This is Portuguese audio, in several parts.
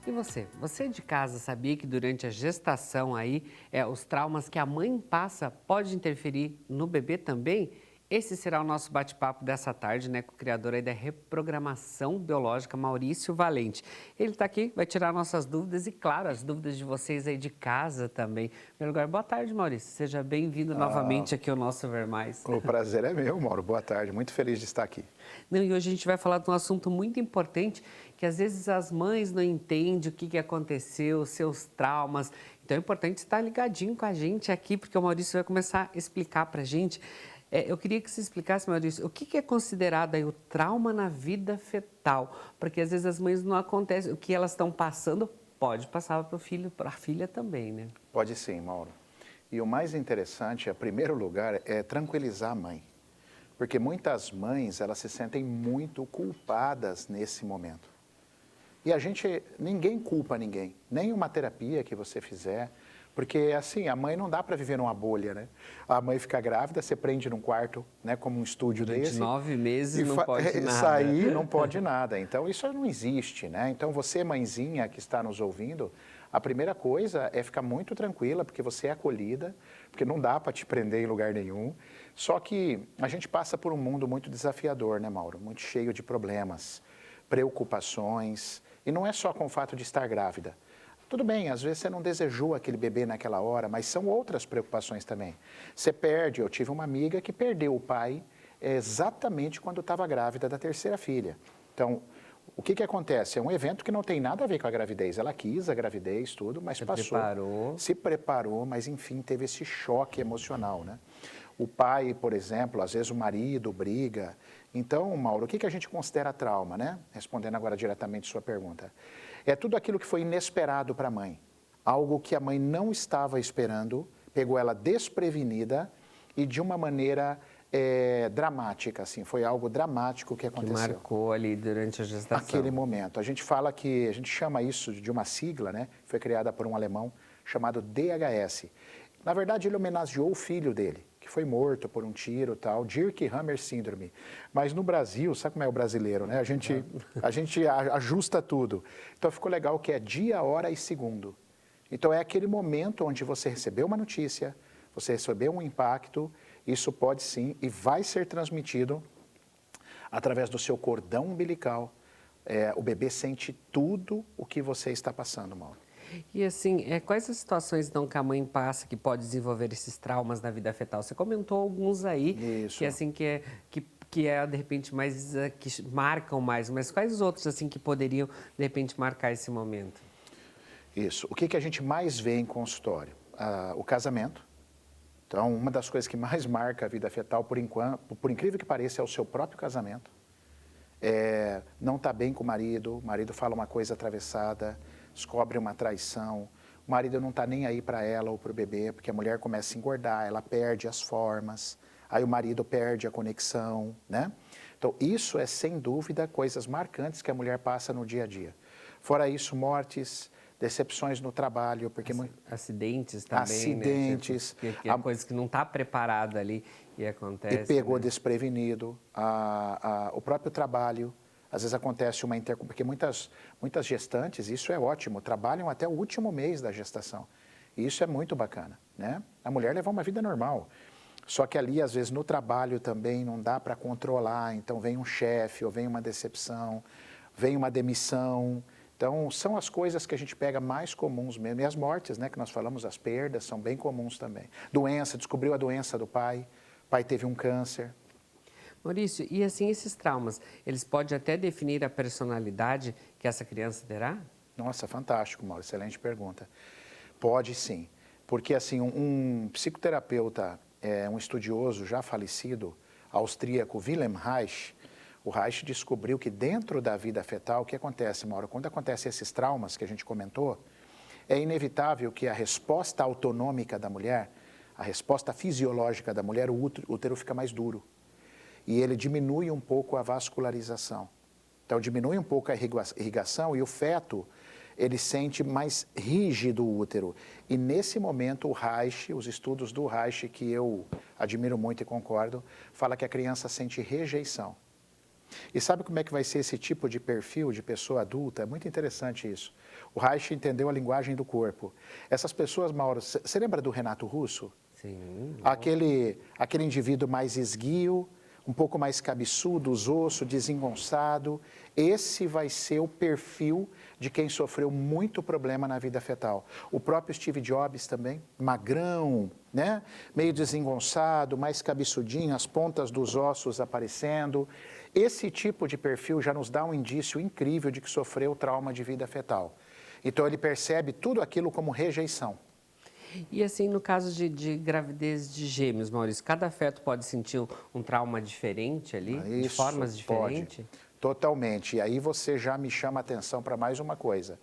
E você de casa sabia que durante a gestação aí, os traumas que a mãe passa pode interferir no bebê também? Esse será o nosso bate-papo dessa tarde, né, com o criador aí da reprogramação biológica, Maurício Valente. Ele está aqui, vai tirar nossas dúvidas e, claro, as dúvidas de vocês aí de casa também. Em primeiro lugar, boa tarde, Maurício. Seja bem-vindo Ah, novamente aqui ao nosso Ver Mais. o prazer é meu, Mauro. Boa tarde. Muito feliz de estar aqui. Não, e hoje a gente vai falar de um assunto muito importante, que às vezes as mães não entendem o que aconteceu, seus traumas. Então é importante estar ligadinho com a gente aqui, porque o Maurício vai começar a explicar para a gente. Eu queria que você explicasse, Maurício, o que é considerado aí o trauma na vida fetal? Porque às vezes as mães não acontece, o que elas estão passando pode passar para o filho, para a filha também, né? Pode sim, Mauro. E o mais interessante, em primeiro lugar, é tranquilizar a mãe. Porque muitas mães, elas se sentem muito culpadas nesse momento. E ninguém culpa ninguém, nem uma terapia que você fizer, porque assim, a mãe não dá para viver numa bolha, né? A mãe fica grávida, você prende num quarto, né, como um estúdio Durante desse. 9 meses não pode nada. Sair não pode nada, então isso não existe, né? Então você, mãezinha que está nos ouvindo, a primeira coisa é ficar muito tranquila, porque você é acolhida, porque não dá para te prender em lugar nenhum. Só que a gente passa por um mundo muito desafiador, né, Mauro? Muito cheio de problemas, preocupações, e não é só com o fato de estar grávida. Tudo bem, às vezes você não desejou aquele bebê naquela hora, mas são outras preocupações também. Você perde, eu tive uma amiga que perdeu o pai exatamente quando estava grávida da terceira filha. Então, o que acontece? É um evento que não tem nada a ver com a gravidez. Ela quis a gravidez, tudo, mas passou. Se preparou, mas enfim, teve esse choque emocional, né? O pai, por exemplo, às vezes o marido briga. Então, Mauro, o que a gente considera trauma, né? Respondendo agora diretamente sua pergunta. É tudo aquilo que foi inesperado para a mãe. Algo que a mãe não estava esperando, pegou ela desprevenida e de uma maneira dramática, assim. Foi algo dramático que aconteceu. Que marcou ali durante a gestação. Aquele momento. A gente chama isso de uma sigla, né? Foi criada por um alemão chamado DHS. Na verdade, ele homenageou o filho dele, que foi morto por um tiro, tal, Dirk-Hammer Syndrome. Mas no Brasil, sabe como é o brasileiro, né? A gente ajusta tudo. Então ficou legal que é dia, hora e segundo. Então é aquele momento onde você recebeu uma notícia, você recebeu um impacto, isso pode sim e vai ser transmitido através do seu cordão umbilical. O bebê sente tudo o que você está passando, Mauro. E assim, quais as situações então que a mãe passa que pode desenvolver esses traumas na vida fetal? Você comentou alguns aí, Isso. que assim que é de repente mais que marcam mais, mas quais os outros assim que poderiam de repente marcar esse momento? Isso. O que a gente mais vê em consultório? O casamento. Então, uma das coisas que mais marca a vida fetal, por incrível que pareça, é o seu próprio casamento. Não está bem com o marido fala uma coisa atravessada, descobre uma traição, o marido não está nem aí para ela ou para o bebê, porque a mulher começa a engordar, ela perde as formas, aí o marido perde a conexão, né? Então, isso é, sem dúvida, coisas marcantes que a mulher passa no dia a dia. Fora isso, mortes, decepções no trabalho, porque acidentes também, acidentes, né? Que é coisa que não está preparada ali e acontece. E pegou, né? desprevenido, o próprio trabalho. Às vezes acontece porque muitas gestantes, isso é ótimo, trabalham até o último mês da gestação. E isso é muito bacana, né? A mulher leva uma vida normal. Só que ali, às vezes, no trabalho também não dá para controlar. Então, vem um chefe, ou vem uma decepção, vem uma demissão. Então, são as coisas que a gente pega mais comuns mesmo. E as mortes, né, que nós falamos, as perdas, são bem comuns também. Doença, descobriu a doença do pai, o pai teve um câncer. Maurício, e assim esses traumas, eles podem até definir a personalidade que essa criança terá? Nossa, fantástico, Mauro, excelente pergunta. Pode sim, porque assim, um psicoterapeuta, um estudioso já falecido, austríaco, Wilhelm Reich, o Reich descobriu que dentro da vida fetal, o que acontece, Mauro? Quando acontecem esses traumas que a gente comentou, é inevitável que a resposta autonômica da mulher, a resposta fisiológica da mulher, o útero fica mais duro. E ele diminui um pouco a vascularização. Então, diminui um pouco a irrigação e o feto, ele sente mais rígido o útero. E nesse momento, o Reich, os estudos do Reich, que eu admiro muito e concordo, fala que a criança sente rejeição. E sabe como é que vai ser esse tipo de perfil de pessoa adulta? É muito interessante isso. O Reich entendeu a linguagem do corpo. Essas pessoas, Mauro, você lembra do Renato Russo? Sim. Aquele indivíduo mais esguio, um pouco mais cabeçudo, os ossos, desengonçado. Esse vai ser o perfil de quem sofreu muito problema na vida fetal. O próprio Steve Jobs também, magrão, né? Meio desengonçado, mais cabeçudinho, as pontas dos ossos aparecendo. Esse tipo de perfil já nos dá um indício incrível de que sofreu trauma de vida fetal. Então ele percebe tudo aquilo como rejeição. E assim, no caso de gravidez de gêmeos, Maurício, cada feto pode sentir um trauma diferente ali, de formas diferentes? Pode, totalmente. E aí você já me chama a atenção para mais uma coisa.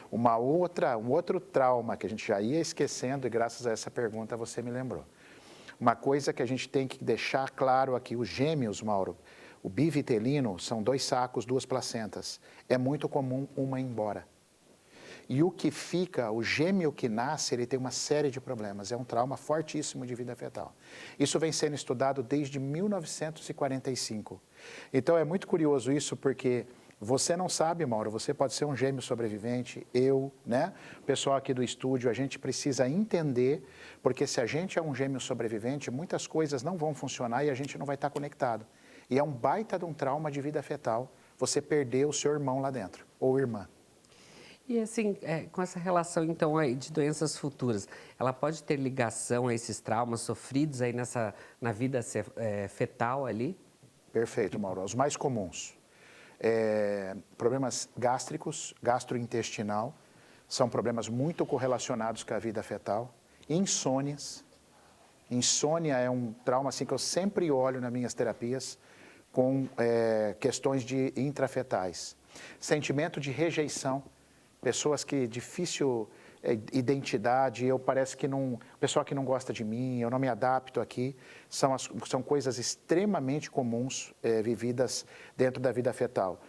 Um outro trauma que a gente já ia esquecendo e graças a essa pergunta você me lembrou. Uma coisa que a gente tem que deixar claro aqui, os gêmeos, Mauro, o bivitelino são 2 sacos, 2 placentas. É muito comum uma ir embora. E o que fica, o gêmeo que nasce, ele tem uma série de problemas. É um trauma fortíssimo de vida fetal. Isso vem sendo estudado desde 1945. Então é muito curioso isso porque você não sabe, Mauro, você pode ser um gêmeo sobrevivente, eu, né? O pessoal aqui do estúdio, a gente precisa entender, porque se a gente é um gêmeo sobrevivente, muitas coisas não vão funcionar e a gente não vai estar conectado. E é um baita de um trauma de vida fetal você perder o seu irmão lá dentro, ou irmã. E assim, com essa relação então aí de doenças futuras, ela pode ter ligação a esses traumas sofridos aí na vida fetal ali? Perfeito, Mauro. Os mais comuns. Problemas gástricos, gastrointestinal, são problemas muito correlacionados com a vida fetal. Insônias. Insônia é um trauma assim, que eu sempre olho nas minhas terapias com questões de intrafetais. Sentimento de rejeição. Pessoas que difícil identidade, parece que não, pessoal que não gosta de mim, eu não me adapto aqui, são coisas extremamente comuns vividas dentro da vida fetal.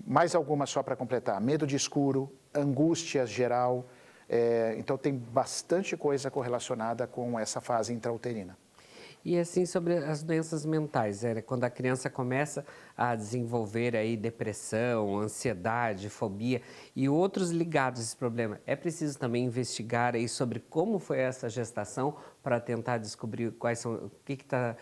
Mais algumas só para completar, medo de escuro, angústia geral, então tem bastante coisa correlacionada com essa fase intrauterina. E assim, sobre as doenças mentais, quando a criança começa a desenvolver aí depressão, ansiedade, fobia e outros ligados a esse problema, é preciso também investigar aí sobre como foi essa gestação para tentar descobrir o que está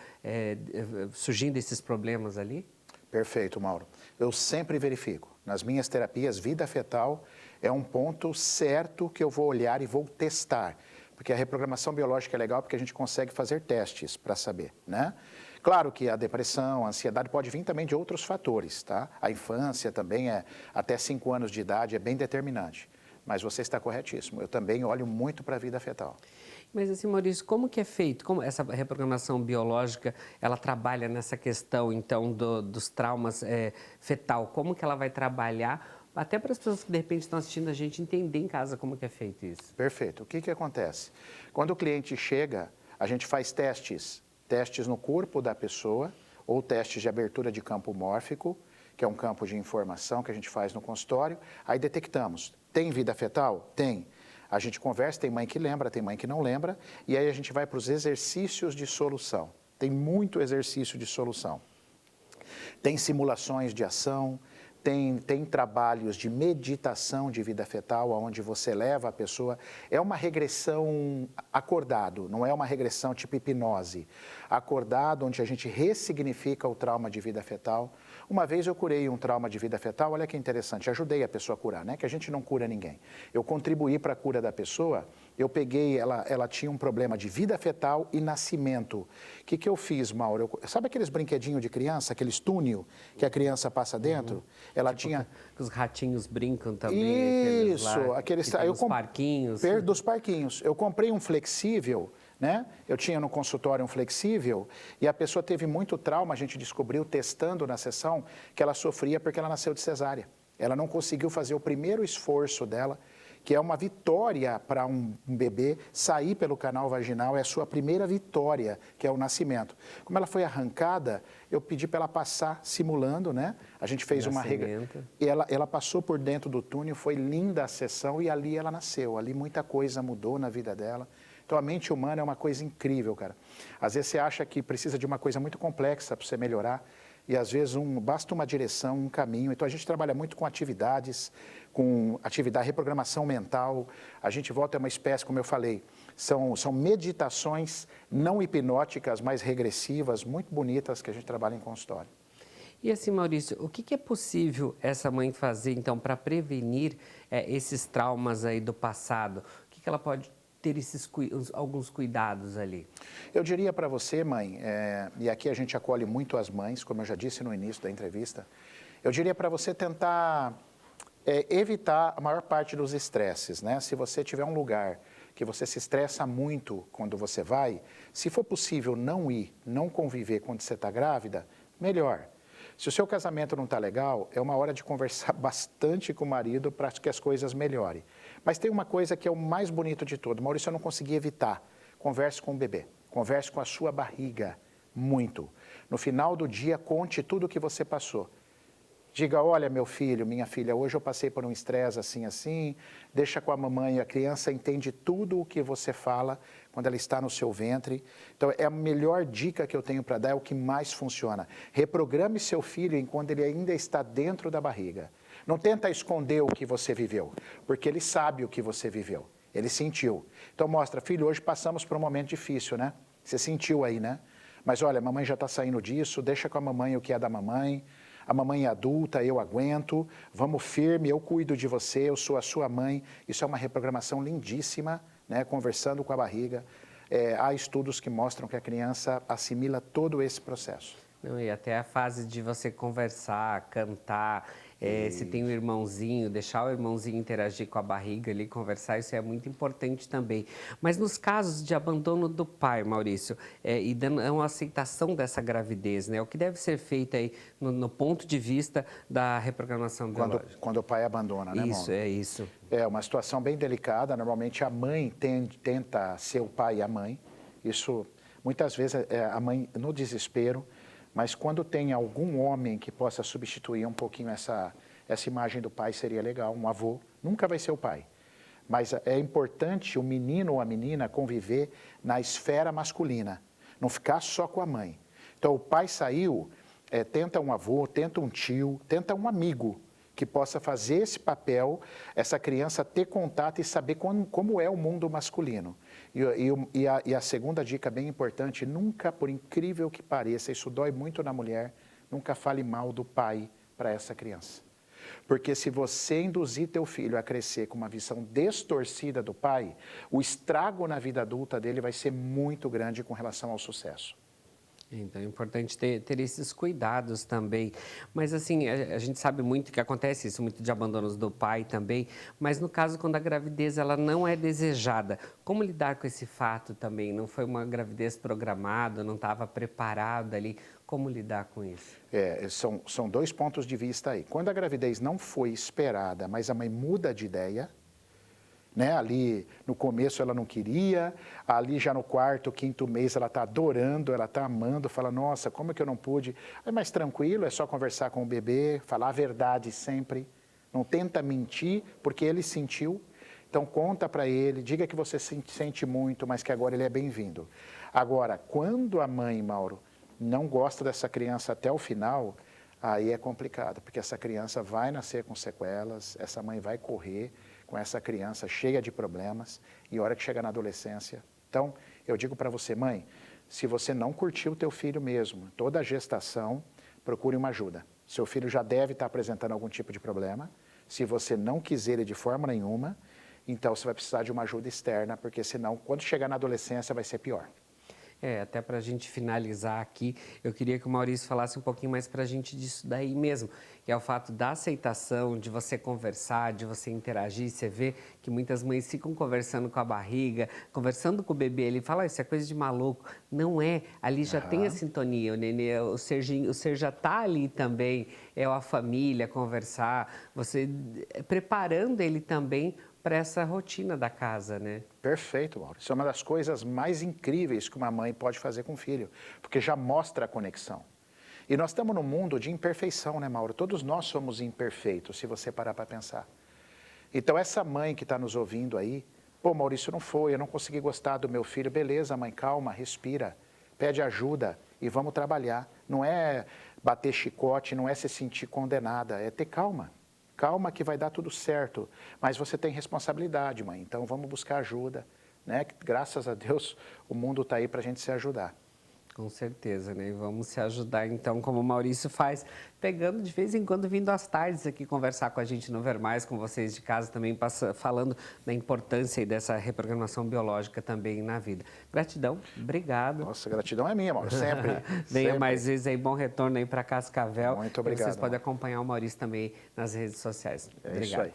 surgindo esses problemas ali? Perfeito, Mauro. Eu sempre verifico. Nas minhas terapias, vida fetal é um ponto certo que eu vou olhar e vou testar. Porque a reprogramação biológica é legal porque a gente consegue fazer testes para saber, né? Claro que a depressão, a ansiedade pode vir também de outros fatores, tá? A infância também até 5 anos de idade é bem determinante. Mas você está corretíssimo, eu também olho muito para a vida fetal. Mas assim, Maurício, como que é feito? Como essa reprogramação biológica, ela trabalha nessa questão, então, dos traumas fetal? Como que ela vai trabalhar? Até para as pessoas que, de repente, estão assistindo a gente entender em casa como que é feito isso. Perfeito. O que acontece? Quando o cliente chega, a gente faz testes no corpo da pessoa, ou testes de abertura de campo mórfico, que é um campo de informação que a gente faz no consultório. Aí detectamos, tem vida fetal? Tem. A gente conversa, tem mãe que lembra, tem mãe que não lembra, e aí a gente vai para os exercícios de solução. Tem muito exercício de solução. Tem simulações de ação, tem trabalhos de meditação de vida fetal, onde você leva a pessoa. É uma regressão acordado, não é uma regressão tipo hipnose. Acordado, onde a gente ressignifica o trauma de vida fetal. Uma vez eu curei um trauma de vida fetal, olha que interessante, ajudei a pessoa a curar, né? Que a gente não cura ninguém. Eu contribuí para a cura da pessoa, eu peguei, ela tinha um problema de vida fetal e nascimento. O que eu fiz, Mauro? Sabe aqueles brinquedinhos de criança, aqueles túnel que a criança passa dentro? Ela tipo, tinha... Os ratinhos brincam também. Isso, aqueles... Dos parquinhos. Dos parquinhos. Eu comprei um flexível, né? Eu tinha no consultório um flexível e a pessoa teve muito trauma, a gente descobriu testando na sessão que ela sofria porque ela nasceu de cesárea. Ela não conseguiu fazer o primeiro esforço dela, que é uma vitória para um bebê sair pelo canal vaginal, é a sua primeira vitória, que é o nascimento. Como ela foi arrancada, eu pedi para ela passar simulando, né? A gente fez uma regra. E ela passou por dentro do túnel, foi linda a sessão e ali ela nasceu. Ali muita coisa mudou na vida dela. Então, a mente humana é uma coisa incrível, cara. Às vezes você acha que precisa de uma coisa muito complexa para você melhorar. e às vezes basta uma direção, um caminho. Então a gente trabalha muito com atividade, reprogramação mental. A gente volta a uma espécie, como eu falei, são meditações não hipnóticas, mas regressivas, muito bonitas que a gente trabalha em consultório. E assim, Maurício, o que é possível essa mãe fazer, então, para prevenir esses traumas aí do passado? O que ela pode ter alguns cuidados ali? Eu diria para você, mãe, e aqui a gente acolhe muito as mães, como eu já disse no início da entrevista, eu diria para você tentar evitar a maior parte dos estresses, né? Se você tiver um lugar que você se estressa muito quando você vai, se for possível não ir, não conviver quando você está grávida, melhor. Se o seu casamento não está legal, é uma hora de conversar bastante com o marido para que as coisas melhorem. Mas tem uma coisa que é o mais bonito de tudo. Maurício, eu não consegui evitar. Converse com o bebê. Converse com a sua barriga. Muito. No final do dia, conte tudo o que você passou. Diga, olha, meu filho, minha filha, hoje eu passei por um estresse assim, deixa com a mamãe, a criança entende tudo o que você fala quando ela está no seu ventre. Então, é a melhor dica que eu tenho para dar, é o que mais funciona. Reprograme seu filho enquanto ele ainda está dentro da barriga. Não tenta esconder o que você viveu, porque ele sabe o que você viveu, ele sentiu. Então, mostra, filho, hoje passamos por um momento difícil, né? Você sentiu aí, né? Mas, olha, a mamãe já está saindo disso, deixa com a mamãe o que é da mamãe. A mamãe é adulta, eu aguento, vamos firme, eu cuido de você, eu sou a sua mãe. Isso é uma reprogramação lindíssima, né? Conversando com a barriga. Há estudos que mostram que a criança assimila todo esse processo. Não, e até a fase de você conversar, cantar, se tem um irmãozinho, deixar o irmãozinho interagir com a barriga ali, conversar, isso é muito importante também. Mas nos casos de abandono do pai, Maurício, e dando uma aceitação dessa gravidez, né? O que deve ser feito aí no ponto de vista da reprogramação biológica? Quando o pai abandona, né, Isso, Mauro? é isso. É uma situação bem delicada. Normalmente a mãe tenta ser o pai e a mãe. Isso, muitas vezes, a mãe no desespero. Mas quando tem algum homem que possa substituir um pouquinho essa imagem do pai, seria legal. Um avô nunca vai ser o pai. Mas é importante o menino ou a menina conviver na esfera masculina, não ficar só com a mãe. Então, o pai saiu, tenta um avô, tenta um tio, tenta um amigo que possa fazer esse papel, essa criança ter contato e saber como é o mundo masculino. E a segunda dica bem importante, nunca, por incrível que pareça, isso dói muito na mulher, nunca fale mal do pai para essa criança. Porque se você induzir teu filho a crescer com uma visão distorcida do pai, o estrago na vida adulta dele vai ser muito grande com relação ao sucesso. Então é importante ter esses cuidados também. Mas assim, a gente sabe muito que acontece isso, muito de abandonos do pai também, mas no caso quando a gravidez ela não é desejada, como lidar com esse fato também? Não foi uma gravidez programada, não estava preparada ali, como lidar com isso? São dois pontos de vista aí. Quando a gravidez não foi esperada, mas a mãe muda de ideia, né? Ali no começo ela não queria, ali já no quarto, quinto mês ela está adorando, ela está amando, fala, nossa, como é que eu não pude? É mais tranquilo, é só conversar com o bebê, falar a verdade sempre, não tenta mentir, porque ele sentiu, então conta para ele, diga que você sente muito, mas que agora ele é bem-vindo. Agora, quando a mãe, Mauro, não gosta dessa criança até o final, aí é complicado, porque essa criança vai nascer com sequelas, essa mãe vai correr com essa criança cheia de problemas e a hora que chega na adolescência. Então, eu digo para você, mãe, se você não curtiu o teu filho mesmo, toda a gestação, procure uma ajuda. Seu filho já deve estar apresentando algum tipo de problema. Se você não quiser ele de forma nenhuma, então você vai precisar de uma ajuda externa, porque senão, quando chegar na adolescência, vai ser pior. Até para a gente finalizar aqui, eu queria que o Maurício falasse um pouquinho mais para a gente disso daí mesmo, que é o fato da aceitação, de você conversar, de você interagir. Você vê que muitas mães ficam conversando com a barriga, conversando com o bebê, ele fala, isso é coisa de maluco. Não é, ali já tem a sintonia, o nenê, o ser já está ali também, é a família, conversar, você preparando ele também para essa rotina da casa, né? Perfeito, Mauro. Isso é uma das coisas mais incríveis que uma mãe pode fazer com o filho, porque já mostra a conexão. E nós estamos num mundo de imperfeição, né, Mauro? Todos nós somos imperfeitos, se você parar para pensar. Então, essa mãe que está nos ouvindo aí, pô, Maurício, não foi, eu não consegui gostar do meu filho. Beleza, mãe, calma, respira, pede ajuda e vamos trabalhar. Não é bater chicote, não é se sentir condenada, é ter calma. Calma que vai dar tudo certo, mas você tem responsabilidade, mãe, então vamos buscar ajuda, né? Graças a Deus o mundo está aí para a gente se ajudar. Com certeza, né? Vamos se ajudar então, como o Maurício faz, pegando de vez em quando, vindo às tardes aqui conversar com a gente no Ver Mais, com vocês de casa também, falando da importância aí dessa reprogramação biológica também na vida. Gratidão, obrigado. Nossa, gratidão é minha, Mauro, sempre. Venha sempre. mais vezes aí, bom retorno aí para Cascavel. Muito obrigado. E vocês podem acompanhar o Maurício também nas redes sociais. É isso aí.